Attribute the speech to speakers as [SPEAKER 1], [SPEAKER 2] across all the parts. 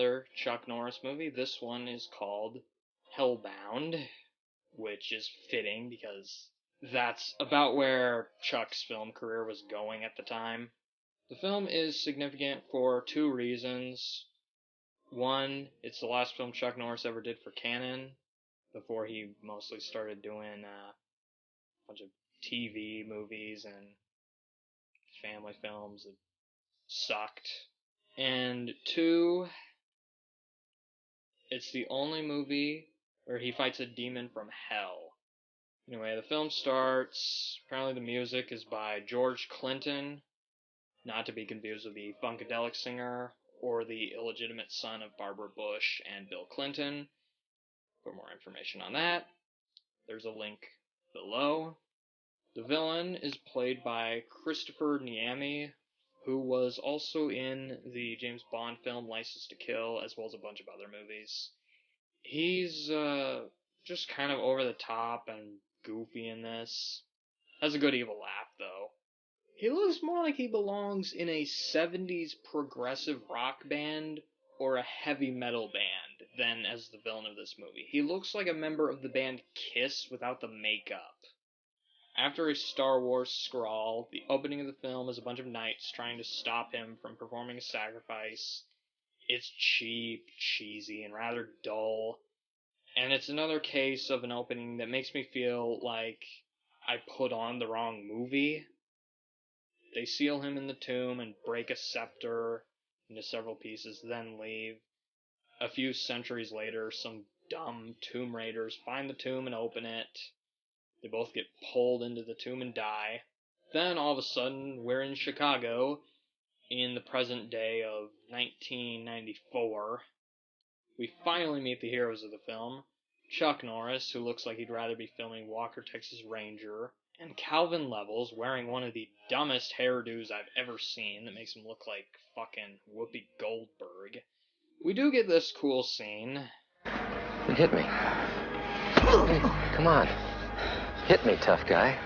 [SPEAKER 1] another Chuck Norris movie. This one is called Hellbound, which is fitting because that's about where Chuck's film career was going at the time. The film is significant for two reasons. One, it's the last film Chuck Norris ever did for Canon, before he mostly started doing a bunch of TV movies and family films that sucked. And two, it's the only movie where he fights a demon from hell. Anyway, the film starts. Apparently, the music is by George Clinton, not to be confused with the Funkadelic singer or the illegitimate son of Barbara Bush and Bill Clinton. For more information on that, there's a link below. The villain is played by Christopher Niami, who was also in the James Bond film License to Kill, as well as a bunch of other movies. He's just kind of over the top and goofy in this. Has a good evil laugh, though. He looks more like he belongs in a 70s progressive rock band or a heavy metal band than as the villain of this movie. He looks like a member of the band Kiss without the makeup. After a Star Wars scrawl, the opening of the film is a bunch of knights trying to stop him from performing a sacrifice. It's cheap, cheesy, and rather dull. And it's another case of an opening that makes me feel like I put on the wrong movie. They seal him in the tomb and break a scepter into several pieces, then leave. A few centuries later, some dumb tomb raiders find the tomb and open it. They both get pulled into the tomb and die. Then, all of a sudden, we're in Chicago in the present day of 1994. We finally meet the heroes of the film. Chuck Norris, who looks like he'd rather be filming Walker, Texas Ranger, and Calvin Levels, wearing one of the dumbest hairdos I've ever seen that makes him look like fucking Whoopi Goldberg. We do get this cool scene.
[SPEAKER 2] You hit me. Hey, come on. Hit me, tough guy.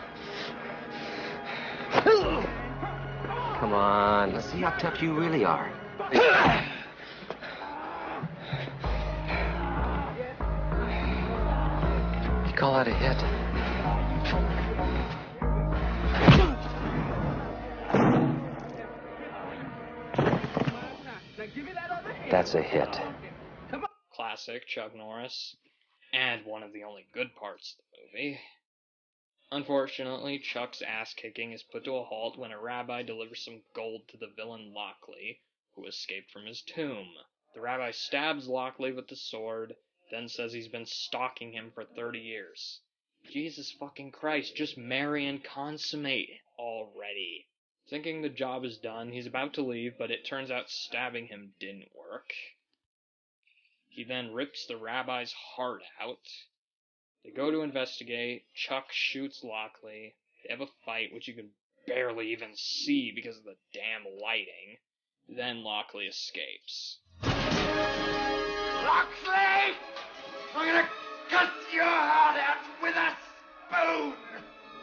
[SPEAKER 2] Come on, let's see how tough you really are. You call that a hit? That's a hit.
[SPEAKER 1] Classic Chuck Norris, and one of the only good parts of the movie. Unfortunately, Chuck's ass-kicking is put to a halt when a rabbi delivers some gold to the villain Lockley, who escaped from his tomb. The rabbi stabs Lockley with the sword, then says he's been stalking him for 30 years. Jesus fucking Christ, just marry and consummate already. Thinking the job is done, he's about to leave, but it turns out stabbing him didn't work. He then rips the rabbi's heart out. They go to investigate. Chuck shoots Lockley. They have a fight, which you can barely even see because of the damn lighting. Then Lockley escapes.
[SPEAKER 3] Lockley! I'm gonna cut your heart out with a spoon!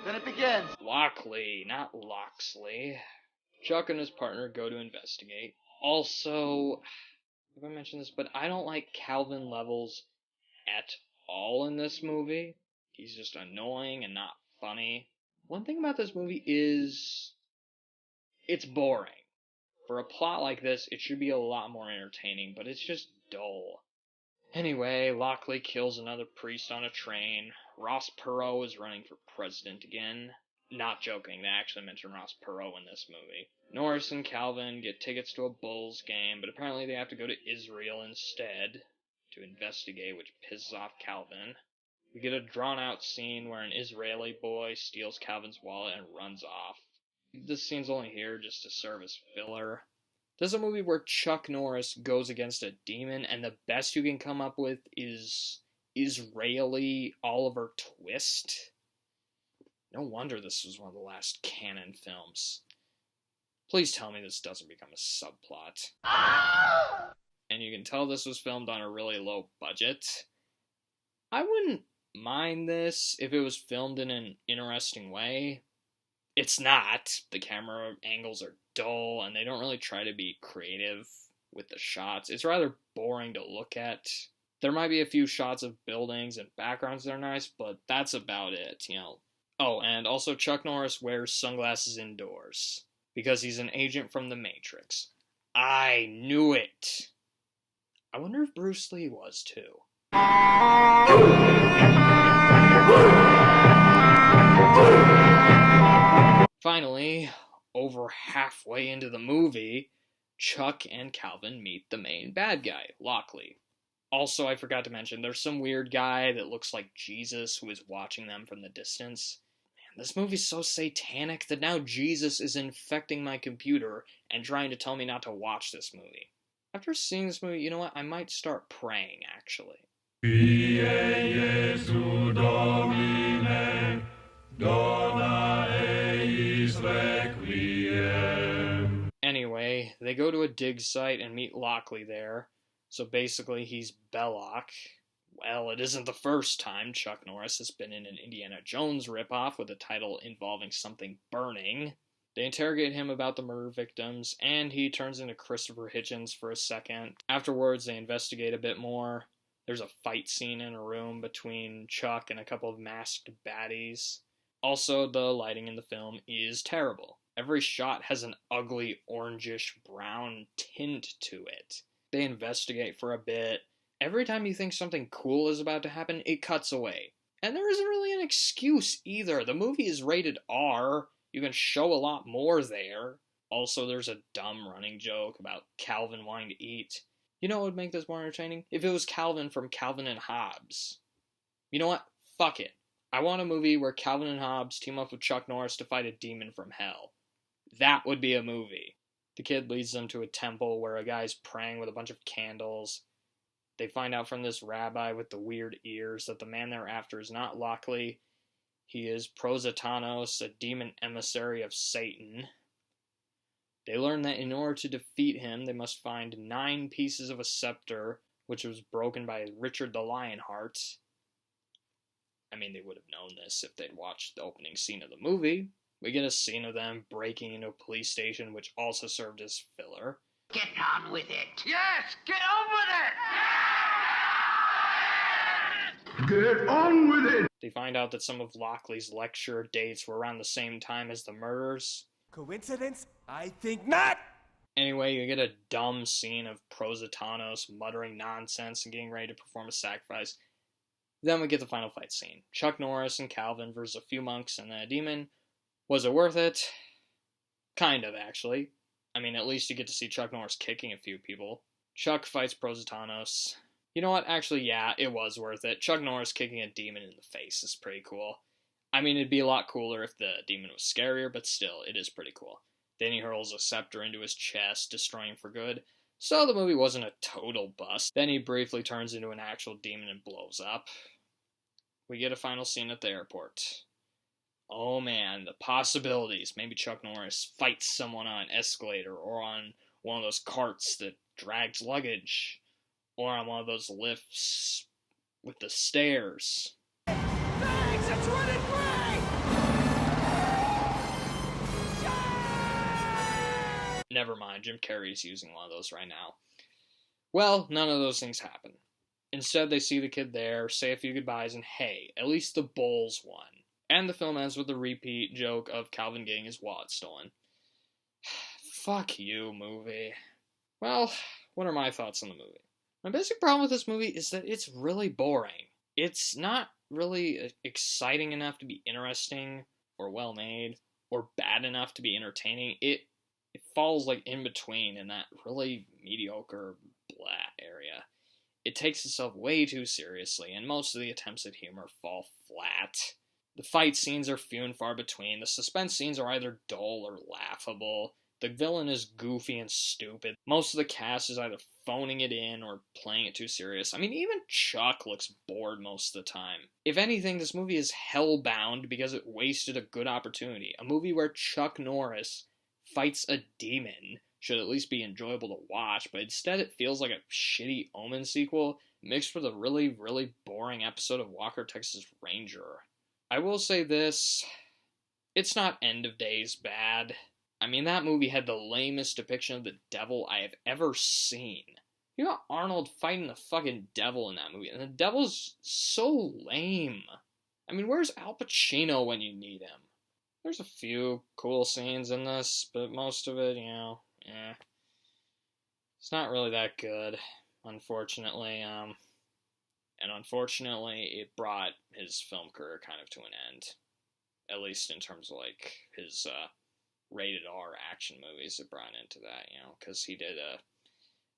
[SPEAKER 3] Then it begins.
[SPEAKER 1] Lockley, not Loxley. Chuck and his partner go to investigate. Also, if I mentioned this, but I don't like Calvin Levels at all in this movie. He's just annoying and not funny. One thing about this movie is it's boring. For a plot like this, it should be a lot more entertaining, but it's just dull. Anyway, Lockley kills another priest on a train. Ross Perot is running for president again. Not joking, they actually mention Ross Perot in this movie. Norris and Calvin get tickets to a Bulls game, but apparently they have to go to Israel instead to investigate, which pisses off Calvin. We get a drawn-out scene where an Israeli boy steals Calvin's wallet and runs off. This scene's only here just to serve as filler. This is a movie where Chuck Norris goes against a demon, and the best you can come up with is Israeli Oliver Twist. No wonder this was one of the last canon films. Please tell me this doesn't become a subplot. And you can tell this was filmed on a really low budget. I wouldn't mind this if it was filmed in an interesting way. It's not. The camera angles are dull, and they don't really try to be creative with the shots. It's rather boring to look at. There might be a few shots of buildings and backgrounds that are nice, but that's about it, you know. Oh, and also Chuck Norris wears sunglasses indoors because he's an agent from the Matrix. I knew it. I wonder if Bruce Lee was too. Finally, over halfway into the movie, Chuck and Calvin meet the main bad guy, Lockley. Also, I forgot to mention, there's some weird guy that looks like Jesus who is watching them from the distance. Man, this movie's so satanic that now Jesus is infecting my computer and trying to tell me not to watch this movie. After seeing this movie, you know what? I might start praying, actually. Anyway, they go to a dig site and meet Lockley there. So basically, he's Belloc. Well, it isn't the first time Chuck Norris has been in an Indiana Jones ripoff with a title involving something burning. They interrogate him about the murder victims, and he turns into Christopher Hitchens for a second. Afterwards, they investigate a bit more. There's a fight scene in a room between Chuck and a couple of masked baddies. Also, the lighting in the film is terrible. Every shot has an ugly orangish brown tint to it. They investigate for a bit. Every time you think something cool is about to happen, it cuts away. And there isn't really an excuse either. The movie is rated R. You can show a lot more there. Also, there's a dumb running joke about Calvin wanting to eat. You know what would make this more entertaining? If it was Calvin from Calvin and Hobbes. You know what? Fuck it. I want a movie where Calvin and Hobbes team up with Chuck Norris to fight a demon from hell. That would be a movie. The kid leads them to a temple where a guy's praying with a bunch of candles. They find out from this rabbi with the weird ears that the man they're after is not Lockley. He is Prositanos, a demon emissary of Satan. They learn that in order to defeat him, they must find 9 pieces of a scepter, which was broken by Richard the Lionheart. I mean, they would have known this if they'd watched the opening scene of the movie. We get a scene of them breaking into a police station, which also served as filler.
[SPEAKER 3] Get on with it. Yes, get on with it. Get on with it.
[SPEAKER 1] They find out that some of Lockley's lecture dates were around the same time as the murders.
[SPEAKER 4] Coincidence? I think not!
[SPEAKER 1] Anyway, you get a dumb scene of Prositanos muttering nonsense and getting ready to perform a sacrifice. Then we get the final fight scene. Chuck Norris and Calvin versus a few monks and then a demon. Was it worth it? Kind of, actually. I mean, at least you get to see Chuck Norris kicking a few people. Chuck fights Prositanos. You know what? Actually, yeah, it was worth it. Chuck Norris kicking a demon in the face is pretty cool. I mean, it'd be a lot cooler if the demon was scarier, but still, it is pretty cool. Then he hurls a scepter into his chest, destroying him for good. So the movie wasn't a total bust. Then he briefly turns into an actual demon and blows up. We get a final scene at the airport. Oh man, the possibilities. Maybe Chuck Norris fights someone on an escalator, or on one of those carts that drags luggage, or on one of those lifts with the stairs.
[SPEAKER 4] Thanks, it's running great!
[SPEAKER 1] Never mind, Jim Carrey's using one of those right now. Well, none of those things happen. Instead, they see the kid there, say a few goodbyes, and hey, at least the Bulls won. And the film ends with the repeat joke of Calvin getting his wallet stolen. Fuck you, movie. Well, what are my thoughts on the movie? My basic problem with this movie is that it's really boring. It's not really exciting enough to be interesting, or well made, or bad enough to be entertaining. It falls like in between in that really mediocre blah area. It takes itself way too seriously, and most of the attempts at humor fall flat. The fight scenes are few and far between. The suspense scenes are either dull or laughable. The villain is goofy and stupid. Most of the cast is either phoning it in or playing it too serious. I mean, even Chuck looks bored most of the time. If anything, this movie is Hellbound because it wasted a good opportunity. A movie where Chuck Norris fights a demon should at least be enjoyable to watch, but instead it feels like a shitty Omen sequel mixed with a really, really boring episode of Walker, Texas Ranger. I will say this, it's not End of Days bad. I mean, that movie had the lamest depiction of the devil I have ever seen. You got Arnold fighting the fucking devil in that movie, and the devil's so lame. I mean, where's Al Pacino when you need him? There's a few cool scenes in this, but most of it, it's not really that good, unfortunately. And unfortunately, it brought his film career kind of to an end. At least in terms of, like, his rated R action movies. It brought into that, because he did,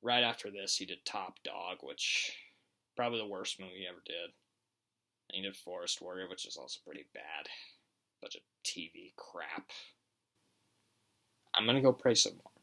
[SPEAKER 1] right after this, he did Top Dog, which, probably the worst movie he ever did. And he did Forest Warrior, which is also pretty bad. Bunch of TV crap. I'm gonna go pray some more.